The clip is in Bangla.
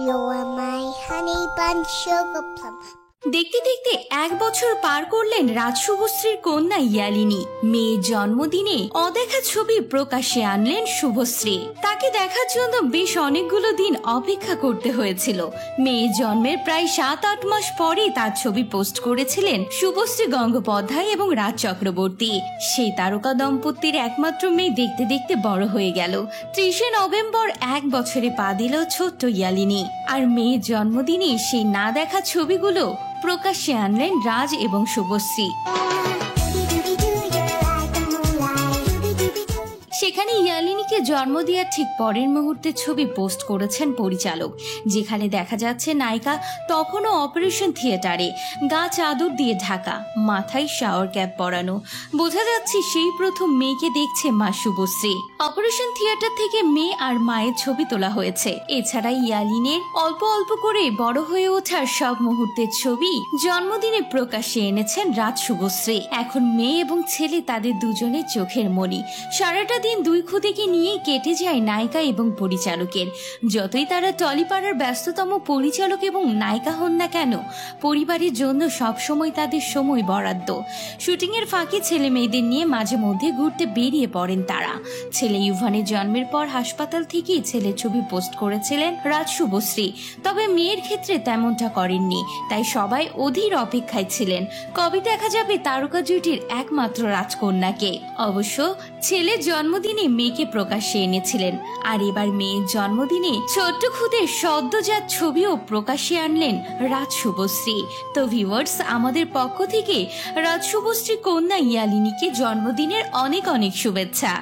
You are my honey bun sugar plum. দেখতে দেখতে 1 বছর পার করলেন রাজ শুভশ্রীর কন্যা ইয়ালিনী। মেয়ের জন্মদিনে অদেখা ছবি প্রকাশ্যে আনলেন শুভশ্রী। তাকে দেখার জন্য বেশ অনেকগুলো দিন অপেক্ষা করতে হয়েছিল। মেয়ের জন্মের প্রায় 7-8 মাস পরে তার ছবি পোস্ট করেছিলেন শুভশ্রী গঙ্গোপাধ্যায় এবং রাজ চক্রবর্তী। সেই তারকা দম্পতির একমাত্র মেয়ে দেখতে দেখতে বড় হয়ে গেল। 30শে নভেম্বর 1 বছরে পা দিল ছোট্ট ইয়ালিনী। আর মেয়ের জন্মদিনে সেই না দেখা ছবিগুলো প্রকাশ্যে আনলেন রাজ এবং শুভশ্রী। সেখানে ইয়ালিনীকে জন্ম দেওয়ার ঠিক পরের মুহূর্তে ছবি পোস্ট করেছেন পরিচালক, যেখানে দেখা যাচ্ছে নায়িকা তখনও অপারেশন থিয়েটারে, গা চাদর দিয়ে ঢাকা, মাথায় শাওয়ার ক্যাপ পরানো। বোঝা যাচ্ছে সেই প্রথম মেয়েকে দেখছে মা শুভশ্রী। অপারেশন থিয়েটার থেকে মেয়ে আর মায়ের ছবি তোলা হয়েছে। এছাড়া ইয়ালিনের অল্প অল্প করে বড় হয়ে ওঠার সব মুহূর্তের ছবি জন্মদিনে প্রকাশ্যে এনেছেন রাজ শুভশ্রী। এখন মেয়ে এবং ছেলে তাদের দুজনের চোখের মণি। সারাটা দিন দুই খুদেকে নিয়ে কেটে যায় নায়িকা এবং পরিচালকের। যতই তারা টলিপাড়ার ব্যস্ততম পরিচালক এবং নায়িকা হন না কেন, পরিবারের জন্য সবসময় তাদের সময় বরাদ্দ। শুটিং এর ফাঁকে ছেলে মেয়েদের নিয়ে মাঝে মধ্যে ঘুরতে বেরিয়ে পড়েন তারা। ছেলে ইউভানের জন্মের পর হাসপাতাল থেকেই ছেলের ছবি পোস্ট করেছিলেন রাজ শুভশ্রী, তবে মেয়ের ক্ষেত্রে তেমনটা করেননি। তাই সবাই অধীর অপেক্ষায় ছিলেন কবে দেখা যাবে তারকা জুটির একমাত্র রাজকন্যাকে। অবশ্য ছেলের জন্মদিনে মেয়েকে প্রকাশ্যে এনেছিলেন, আর এবার মেয়ের জন্মদিনে ছোট্ট খুদের সদ্যজাত ছবিও প্রকাশ্যে আনলেন রাজ শুভশ্রী। তো ভিউয়ার্স, আমাদের পক্ষ থেকে রাজ শুভশ্রী কন্যা ইয়ালিনীকে জন্মদিনের অনেক অনেক শুভেচ্ছা।